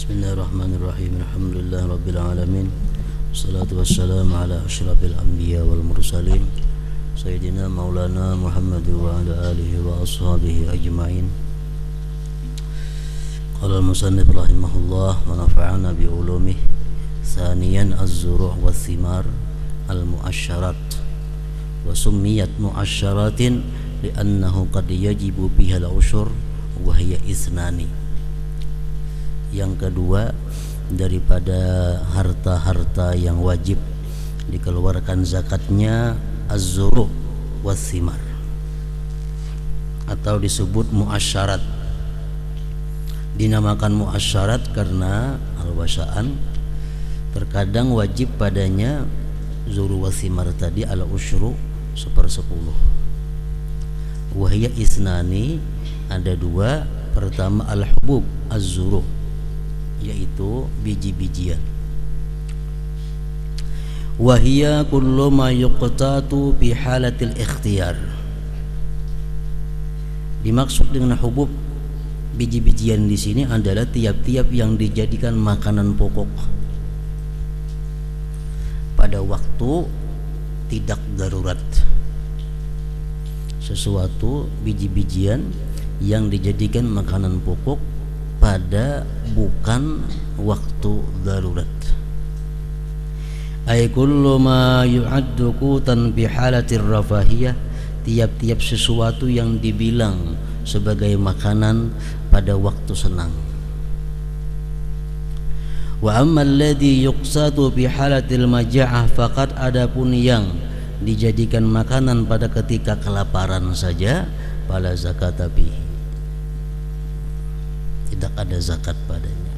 Bismillahirrahmanirrahim. Alhamdulillah rabbil alamin. Wassalatu wassalamu ala asyrafil anbiya wal mursalin Sayyidina Maulana Muhammad wa ala alihi wa ashabihi ajma'in. Qala al-musannif rahimahullah wa nafa'ana bi ulumih. Thaniyan az-zuru' wa thimar al-mu'asyarat wa summiyat mu'asyaratin li'annahu qad yajibu biha al-usyur wa hiya ithnani. Yang kedua, daripada harta-harta yang wajib dikeluarkan zakatnya az-zuru' wa thimar, atau disebut mu'asyarat. Dinamakan mu'asyarat karena al-wasaan terkadang wajib padanya zuru wa thimar tadi ala usyru 1/10. Wahya isnani, ada dua. Pertama al-hubub az-zuru', yaitu biji-bijian. Wahia kullu ma yuqtatu fi halatil ikhtiyar. Dimaksud dengan hubub biji-bijian di sini adalah tiap-tiap yang dijadikan makanan pokok pada waktu tidak darurat. Sesuatu biji-bijian yang dijadikan makanan pokok pada bukan waktu darurat. Ay kullu ma yu'addu qutan bi halatir rafahiyah, tiap-tiap sesuatu yang dibilang sebagai makanan pada waktu senang. Wa amma alladhi yuqsadu bi halatil maja'ah faqad, adapun yang dijadikan makanan pada ketika kelaparan saja, fala zakata bihi, tidak ada zakat padanya.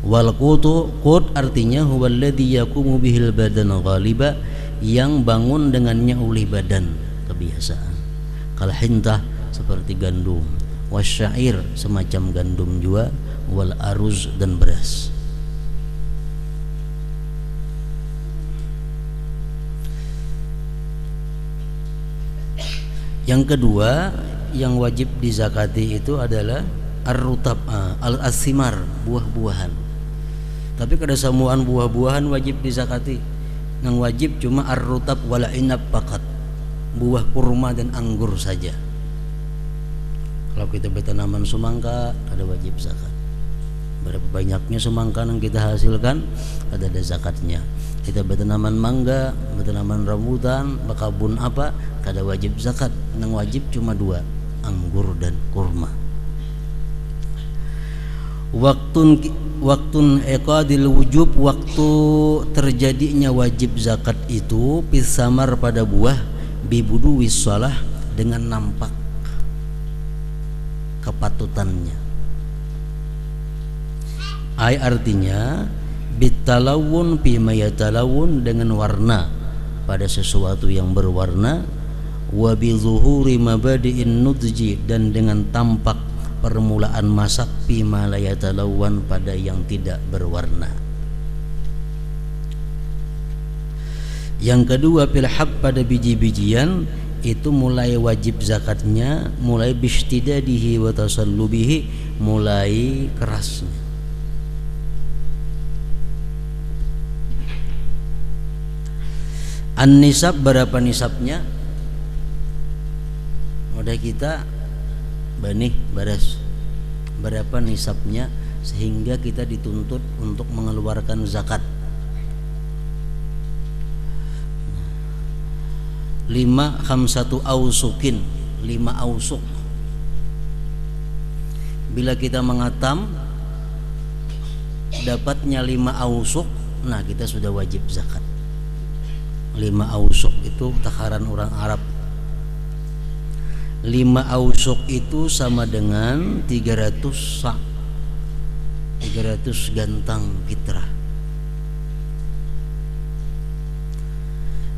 Wal qutu, qut artinya huwa alladhi yaqumu bihil badan ghaliba, yang bangun dengannya oleh badan kebiasaan. Kal hintah, seperti gandum, wasyair, semacam gandum juga, wal aruz, dan beras. Yang kedua yang wajib dizakati itu adalah ar-rutab, al-asimar, buah-buahan. Tapi kada samuan buah-buahan wajib dizakati. Yang wajib cuma ar-rutab wala inab pakat, buah kurma dan anggur saja. Kalau kita bertanaman semangka ada wajib zakat. Berapa banyaknya semangka yang kita hasilkan ada zakatnya. Kita bertanaman mangga, bertanaman rambutan, bakabun apa, kada wajib zakat. Yang wajib cuma dua, anggur dan kurma. Waktun iqadil wujub, waktu terjadinya wajib zakat itu pisamar pada buah, bibudu wissalah, dengan nampak kepatutannya. Ay artinya bitalawun bima yatalawun, dengan warna pada sesuatu yang berwarna, wa bi zuhuri mabadi'in nudji, dan dengan tampak permulaan masak bima la yatalawwan, pada yang tidak berwarna. Yang kedua filhab, pada biji-bijian itu mulai wajib zakatnya mulai bishtidadihi wa tasallubihi, mulai kerasnya. An-nisab, berapa nisabnya? Udah kita banih baras berapa nisabnya sehingga kita dituntut untuk mengeluarkan zakat. 5 khamsatu ausukin, 5 ausuk. Bila kita mengatam dapatnya 5 ausuk, nah kita sudah wajib zakat. 5 ausuk itu takaran orang Arab. 5 ausuk itu sama dengan 300 sa', 300 gantang fitrah.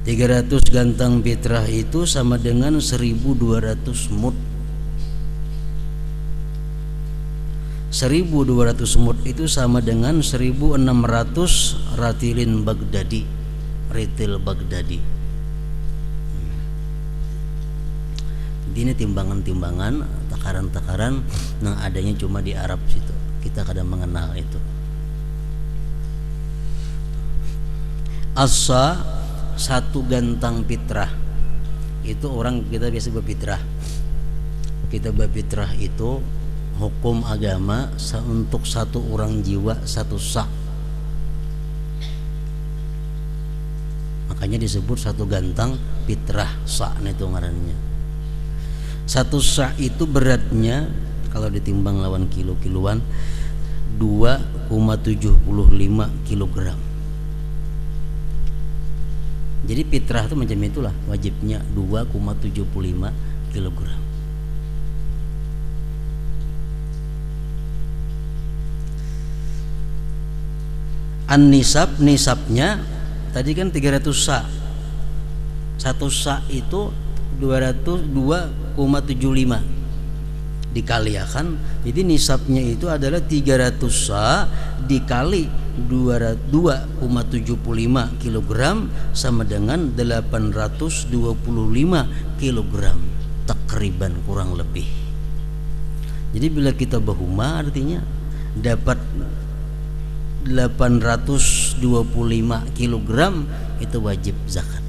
300 gantang fitrah itu sama dengan 1200 mud. 1200 mud itu sama dengan 1600 ratilin Baghdadi, ritil Baghdadi. Ini timbangan-timbangan, takaran-takaran yang adanya cuma di Arab situ. kita kadang mengenal itu. Asa satu gantang fitrah itu orang kita biasa berfitrah. Kita berfitrah itu hukum agama untuk satu orang jiwa satu sa'. Makanya disebut satu gantang fitrah sa' itu ngarannya. Satu sa' itu beratnya kalau ditimbang lawan kilo-kiloan 2,75 kilogram. Jadi fitrah itu macam itulah, wajibnya 2,75 kilogram. An-nisab, nisabnya tadi kan 300 sa. Satu sa itu 202,75 dikaliakan. Jadi nisabnya itu adalah 300 sa dikali 2,75 kilogram sama dengan 825 kilogram takriban, kurang lebih. Jadi bila kita bahuma artinya dapat 825 kilogram itu wajib zakat.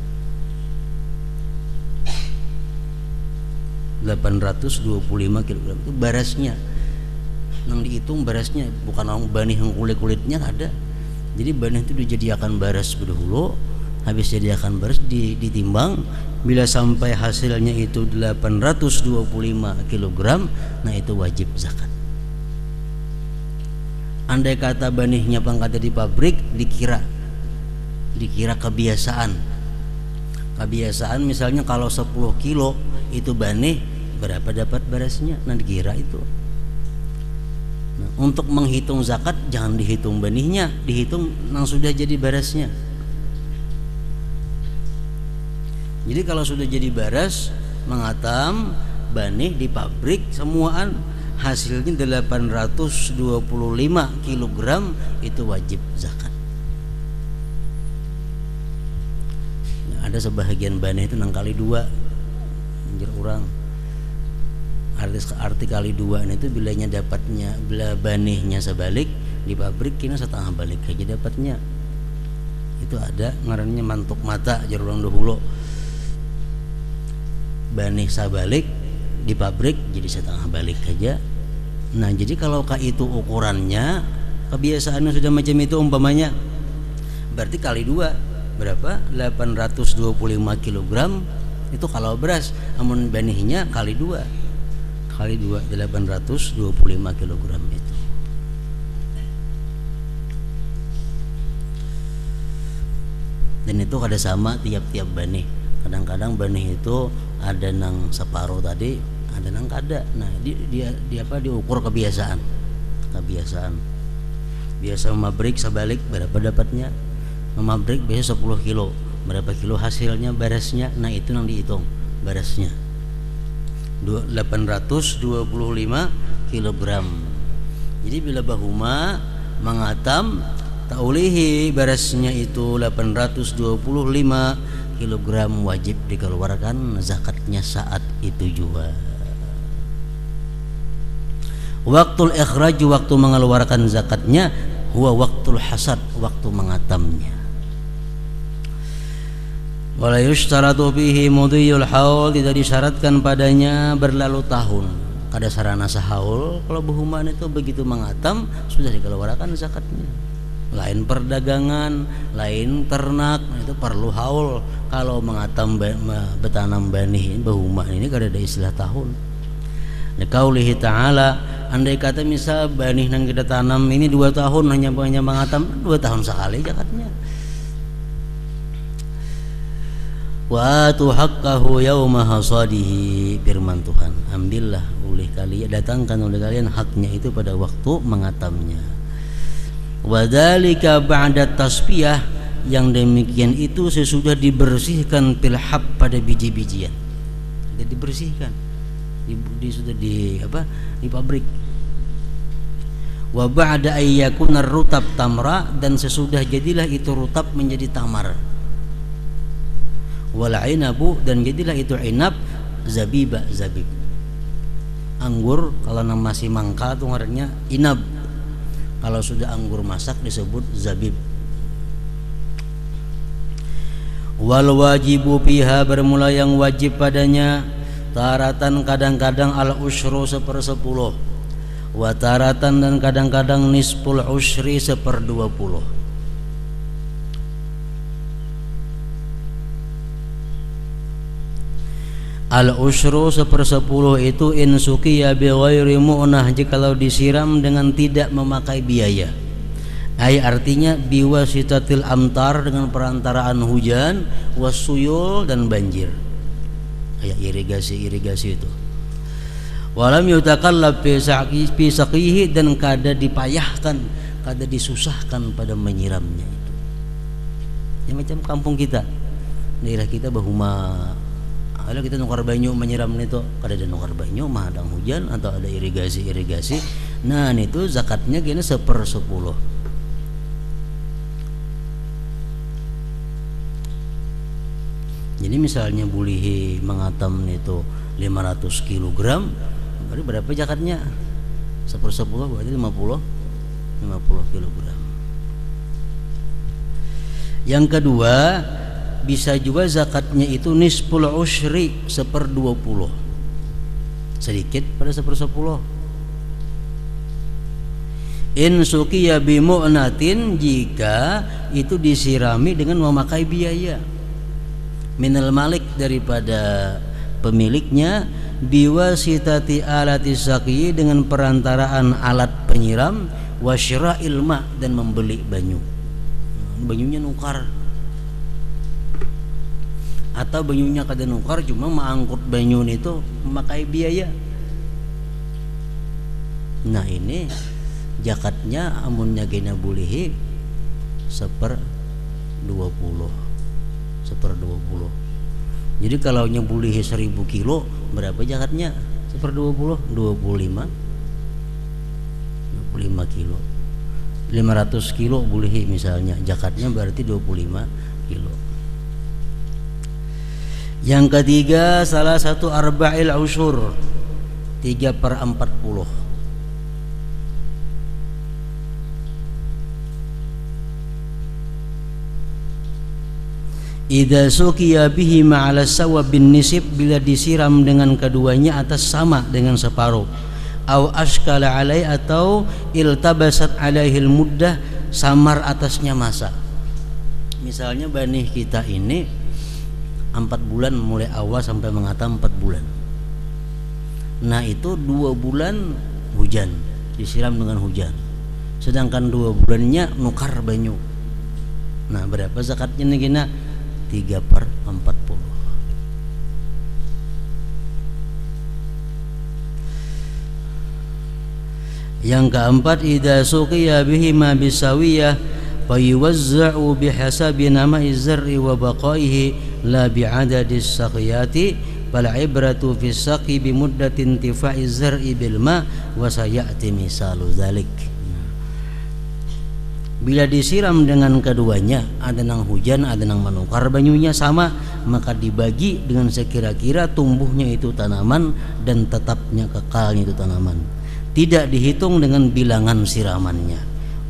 825 kilogram itu barasnya. Nang dihitung barasnya, bukan orang banih yang kulit-kulitnya ada. Jadi banih itu dijadikan baras dahulu, habis jadikan baras ditimbang, bila sampai hasilnya itu 825 kilogram, nah itu wajib zakat. Andai kata banihnya pangkatnya di pabrik, dikira kebiasaan misalnya kalau 10 kilo itu banih, berapa dapat barasnya, nah dikira itu. Nah, untuk menghitung zakat jangan dihitung banihnya, dihitung yang sudah jadi barasnya. Jadi kalau sudah jadi baras, mengatam banih di pabrik semuaan, hasilnya 825 kilogram itu wajib zakat. Nah, ada sebahagian banih itu nang kali 2 anjir orang. Arti kali 2 itu bilanya dapatnya, bila banihnya sebalik di pabrik kena setengah balik aja dapatnya. Itu ada ngarannya mantuk mata jar orang dahulu. Banih sabalik di pabrik jadi setengah balik aja. Nah jadi kalau itu ukurannya, kebiasaannya sudah macam itu umpamanya, berarti kali 2 berapa? 825 kilogram itu kalau beras. Amun banihnya kali 2 825 kilogram itu. Dan itu kada sama tiap-tiap banih. Kadang-kadang banih itu ada nang separuh tadi, ada nang kada. Nah, dia diukur kebiasaan. Biasa memabrik sebalik berapa dapatnya? Memabrik biasa 10 kilo. Berapa kilo hasilnya barasnya? Nah, itu yang dihitung barasnya. 825 kilogram. Jadi bila bahuma mengatam taulihi barasnya itu 825 kilogram, wajib dikeluarkan zakatnya saat itu juga. Waktul ikhraj, waktu mengeluarkan zakatnya, huwa waktul hasad, waktu mengatamnya. Wala yushtaratu fihi mudhiyul haul, tidak disyaratkan padanya berlalu tahun. Kada sarana sahaul. Kalau buhuman itu begitu mengatam sudah dikeluarkan zakatnya. Lain perdagangan, lain ternak, itu perlu haul. Kalau mengatam betanam banih buhuman ini kada ada istilah tahun. Liqaulihi ta'ala, andai kata misal banih yang kita tanam ini 2 tahun hanya mengatam 2 tahun sekali zakatnya. Wa atu haqqahu yauma hasadihi, firman Tuhan, ambillah oleh kalian, datangkan oleh kalian haknya itu pada waktu mengatamnya. Wa dzalika ba'da tasfiyah, yang demikian itu sesudah dibersihkan pilhab pada biji-bijian. Sudah dibersihkan. Sudah di pabrik. Wa ba'da ayyakuna rutab tamra, dan sesudah jadilah itu rutab menjadi tamar. Wal inabu, dan jadilah itu inab zabib. Anggur kalau masih mangka itu ngarannya inab. Kalau sudah anggur masak disebut zabib. Wal wajibu fiha, bermula yang wajib padanya, taratan kadang-kadang al usyru 1/10, wa taratan dan kadang-kadang nisful usyri 1/20. Al usyru 1/10 itu in suqiya bi ghairi mu'nah, jikalau disiram dengan tidak memakai biaya. Artinya biwasitatil amtar, dengan perantaraan hujan, wasuyul dan banjir, kayak irigasi itu. Walam yutakallab fi saqihi, dan kada dipayahkan, kada disusahkan pada menyiramnya itu. Ya macam kampung kita, daerah kita bahuma kalau kita nukar banyu menyiram itu, kada ada nukar banyu, mah ada hujan atau ada irigasi. Nah itu zakatnya gini 1/10. Jadi misalnya bulihi mengatam itu 500 kg, berarti berapa zakatnya? 1/10 berarti 50 kg. Yang kedua, bisa juga zakatnya itu nisful usyri 1/20, sedikit pada 1/10. In suqiya bi mu'natin, jika itu disirami dengan memakai biaya, minal malik daripada pemiliknya, biwasitati alati saqi, dengan perantaraan alat penyiram, wasyira'il ma, dan membeli banyu. Banyunya nukar, atau banyunya kada nukar, cuma mengangkut banyu itu memakai biaya. Nah ini zakatnya amunnya gena bulihi 1/20. Jadi kalau nyebulihi 1000 kilo, berapa zakatnya? 1/20, 25 kilo. 500 kilo bulihi misalnya, zakatnya berarti 25 kilo. Yang ketiga, salah satu arba'il usyur, 3/40. Idza suqiya bihi ma'ala sawa bin nisib, bila disiram dengan keduanya atas sama dengan separuh, au ashkala alai, atau iltabasat alaihil muddah, samar atasnya masa. Misalnya banih kita ini 4 bulan, mulai awal sampai mengatam 4 bulan. Nah itu 2 bulan hujan, disiram dengan hujan, sedangkan 2 bulannya nukar banyu. Nah berapa zakatnya nih gina? 3/40. Yang keempat, idza suqiya bihi ma bisawiyah fa yuwazza'u bihasabi nama'i zar'i wa baqaihi la bi'adadis saqiyati, fal ibratu fi saqi bi muddati intifa'i zar'i bil ma, wa sayati misalu dzalik. Bila disiram dengan keduanya, ada nang hujan, ada nang menukar banyunya sama, maka dibagi dengan sekira-kira tumbuhnya itu tanaman dan tetapnya kekalnya itu tanaman. Tidak dihitung dengan bilangan siramannya.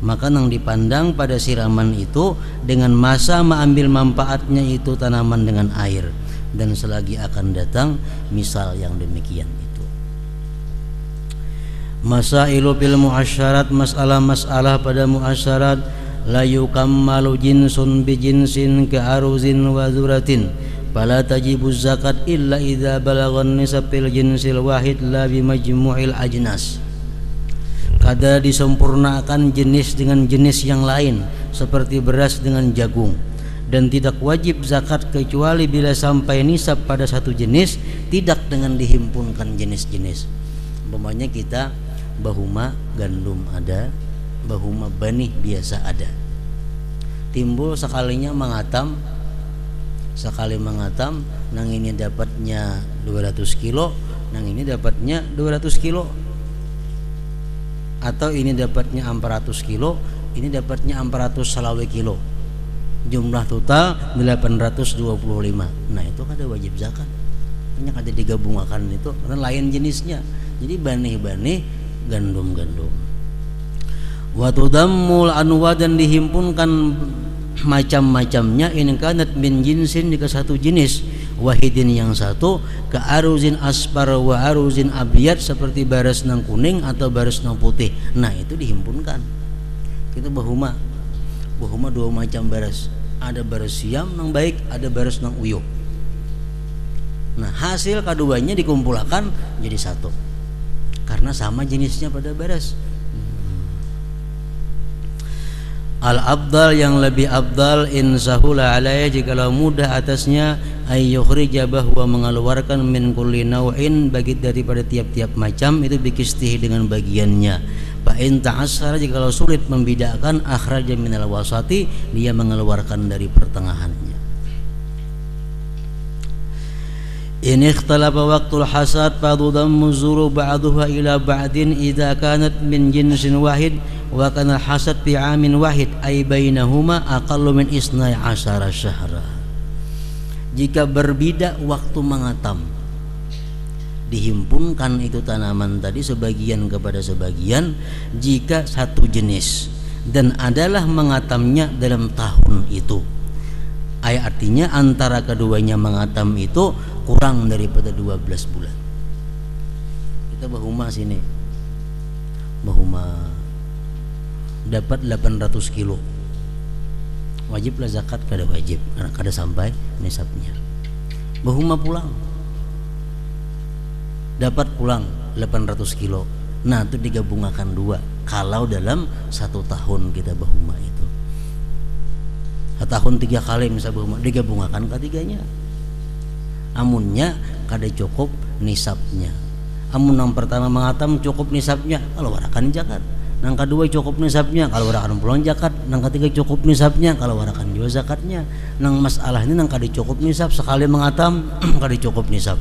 Maka nang dipandang pada siraman itu dengan masa mengambil manfaatnya itu tanaman dengan air, dan selagi akan datang misal yang demikian. Masailu fil muasyarat, masalah pada muasyarat. La yukammalu jinsun bi jinsin ka aruzin wa zuratin, fala tajibu zakat illa idza balaghan nisab fil jinsil wahid la bi majmu'il ajnas. Kada disempurnakan jenis dengan jenis yang lain, seperti beras dengan jagung, dan tidak wajib zakat kecuali bila sampai nisab pada satu jenis, tidak dengan dihimpunkan jenis-jenis. Umpamanya kita bahuma gandum ada, bahuma banih biasa ada, timbul sekalinya mengatam, sekali mengatam, nang ini dapatnya 200 kilo, nang ini dapatnya 200 kilo, atau ini dapatnya 400 kilo, ini dapatnya 400 salawe kilo, jumlah total 825. Nah itu kada wajib zakat, hanya kada digabungkan itu karena lain jenisnya. Jadi banih-banih, gandum-gandum. Wa tudammul anwa dan dihimpunkan macam-macamnya in kanat min jinsin jika satu jenis wahidin yang satu ka aruzin asfar wa aruzin abyad seperti baras nang kuning atau baras nang putih. Nah itu dihimpunkan. Kita bahuma dua macam baras. Ada baras siam nang baik, ada baras nang uyuh. Nah hasil keduanya dikumpulkan jadi satu karena sama jenisnya pada baras. Al-afdal yang lebih afdal in sahula alaya jikalau mudah atasnya ay yukhrija bahwa mengeluarkan min kulli naw'in bagi daripada tiap-tiap macam itu bikistihi dengan bagiannya. Fa in ta'assara jikalau sulit membedakan akhraja minal wasati dia mengeluarkan dari pertengahannya. In ikhtalafa waqtul hasad fadudammu zuru ba'duha ila ba'din idza kanat min jinsin wahid wa kana hasad fi 'amin wahid ay bainahuma aqallu min isnai asyara syahra. Jika berbeda waktu mengatam dihimpunkan itu tanaman tadi sebagian kepada sebagian jika satu jenis dan adalah mengatamnya dalam tahun itu. Artinya antara keduanya mengatam itu kurang daripada 12 bulan. Kita bahuma sini. Bahuma dapat 800 kilo. Wajiblah zakat kada wajib karena kada sampai nisabnya. Bahuma pulang. Dapat pulang 800 kilo. Nah, itu digabungkan dua. Kalau dalam satu tahun kita bahuma itu. Tahun 3 kali misal bahuma digabungkan ketiganya. Amunnya kada cukup nisabnya. Amun yang pertama mengatam cukup nisabnya kalau warakan zakat. Nang kedua cukup nisabnya kalau warakan pulang zakat. Nang ketiga cukup nisabnya kalau warakan juga zakatnya. Nang masalah ini nang kada cukup nisab sekali mengatam kada cukup nisab.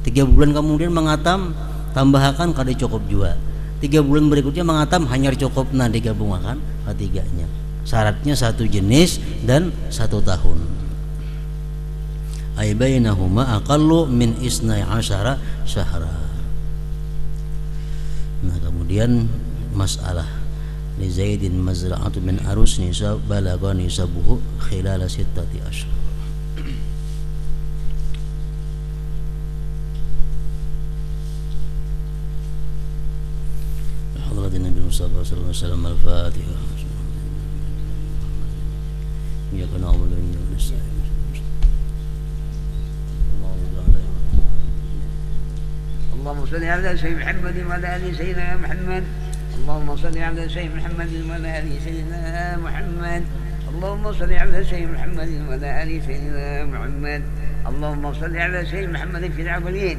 3 bulan kemudian mengatam tambahkan kada cukup juga. 3 bulan berikutnya mengatam hanya cukup nah digabungkan ketiganya. Syaratnya satu jenis dan 1 tahun. Ay bainahuma aqallu min isnai asyara syahra. Nah kemudian masalah li Zaidin mazra'atu min arus nisab balagha nisabuhu khilala 6 asyhur. Hadratin Nabi Mustafa sallallahu alaihi wasallam al-Fatihah. Ya kana awal ini اللهم صل على سيدنا محمد وعلى ال سيدنا محمد اللهم صل على سيدنا محمد وعلى ال سيدنا محمد اللهم صل على سيدنا محمد وعلى ال سيدنا محمد اللهم صل على سيدنا محمد في الاولين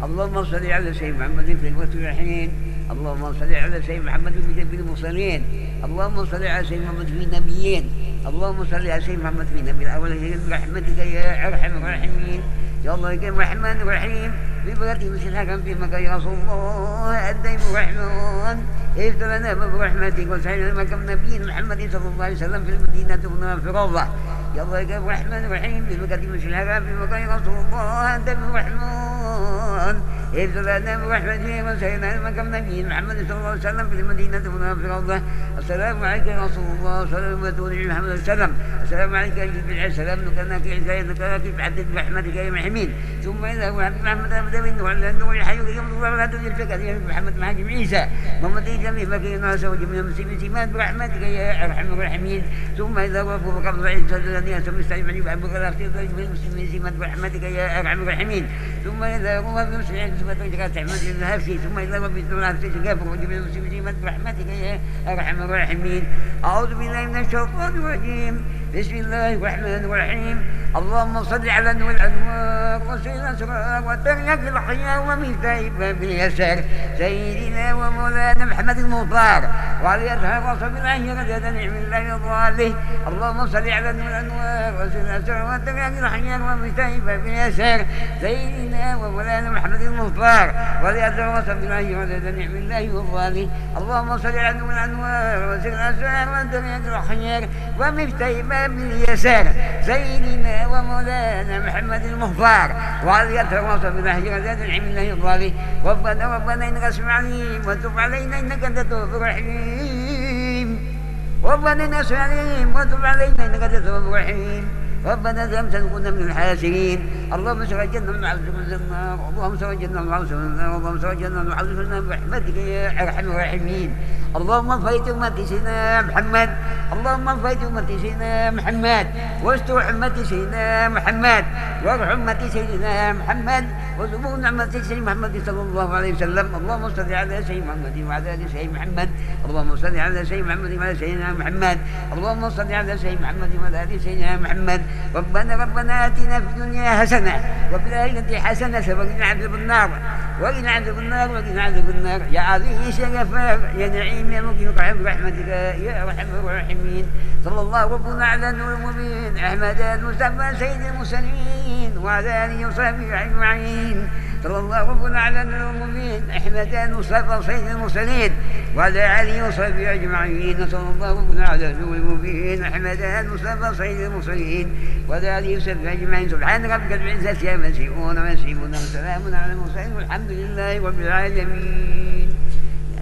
اللهم صل على سيدنا محمد في الوترحين اللهم صل على سيدنا محمد في جنب المرسلين اللهم صل على سيدنا محمد في النبيين اللهم صل على سيدنا محمد في نبي الاولين برحمتك يا ارحم الراحمين يا الله يا الرحمن الرحيم ببركة مثل حكم في مكان يا رسول الله الدين الرحمن اغفر لنا برحمتك وسعنا مكان نبينا محمد صلى الله عليه وسلم في المدينة المنورة يا الله يا الرحمن الرحيم ببركة مثل حكم في مكان يا رسول الله الدين الرحمن اغفر لنا برحمتك وسعنا مكان نبينا محمد صلى الله عليه وسلم في المدينة المنورة السلام عليك يا رسول الله صلى الله عليه وسلم السلام عليك يا جبريل السلام نكرناك عزايا نكرناك بعدد برحمتك يا محمين ثم إذا هو عبد محمد أبدا وعلى النور الحي يوم الله ولا تنزل فكر يا محمد محاكم عيسى محمد جميع بكي ناس وجميع المسلمين سيمان برحمتك يا أرحم الراحمين ثم إذا هو فوق قبض عيد سجلني أسم مستعين من يبعب الأخير من المسلمين سيمان برحمتك يا أرحم الراحمين ثم إذا هو بمسلمين سبحانه وتعالى تحمد الهفسي ثم إذا هو بيتنا الهفسي جابر وجميع المسلمين سيمان برحمتك يا أرحم الراحمين أعوذ بالله من الشيطان الرجيم بسم الله الرحمن الرحيم اللهم صل على نور الأنوار وسيد الأسرار وترياق الأحياء ومفتاح باب اليسار سيدنا ومولانا محمد المختار وعلى أصحاب رسول الله رجاء نعم الله الظالم اللهم صل على نور الأنوار وسيد الأسرار وترياق الأحياء ومفتاح باب اليسار سيدنا ومولانا محمد المختار وعلى أصحاب رسول الله رجاء نعم الله الظالم اللهم صل على نور الأنوار وسيد الأسرار وترياق الأحياء ومفتاح باب اليسار سيدنا ومولانا محمد المختار وعلى يتواصل بالنهج رجاء نعم الله الظالم ربنا إنك اسمع عليم وتب علينا إنك أنت التواب الرحيم ربنا نصر عليهم وتب علينا إنك أنت التواب الرحيم. ربنا لا تكن من الحاسرين. اللهم سوجنا من عذاب النار. اللهم سوجنا من عذاب النار. اللهم سوجنا من عذاب النار برحمتك يا أرحم الراحمين. اللهم اغفر أمتي سيدنا محمد. اللهم اغفر أمتي سيدنا محمد واستر أمتي سيدنا محمد وارحم أمتي سيدنا محمد وزبور نعمة سيدنا محمد صلى الله عليه وسلم. اللهم صل على سيدنا محمد وعلى آل سيدنا محمد. اللهم صل على سيدنا محمد وعلى سيدنا محمد. اللهم صل على سيدنا محمد وعلى آل سيدنا محمد. ربنا آتنا في الدنيا حسنة وفي الآخرة حسنة وقنا عذاب النار. وقنا عذاب النار. وقنا عذاب النار. يا عزيز يا غفار يا نعيم يا مقيم برحمتك يا أرحم الراحمين. صلى الله ربنا على النور المبين أحمد المصطفى سيد المرسلين وعلى آله وصحبه أجمعين. صلى الله ربنا على النور المبين أحمد المصطفى سيد المرسلين وعلى آله وصحبه أجمعين. صلى الله ربنا على النور المبين أحمد المصطفى سيد المرسلين وعلى آله وصحبه أجمعين. سبحان ربك رب العزة عما يصفون وسلام على المرسلين والحمد لله رب العالمين.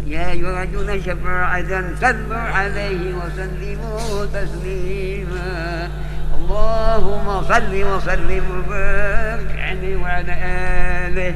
يا يرجون شفاعة صلوا عليه وسلموا تسليما. اللهم صل وسلم وبارك عليه وعلى آله.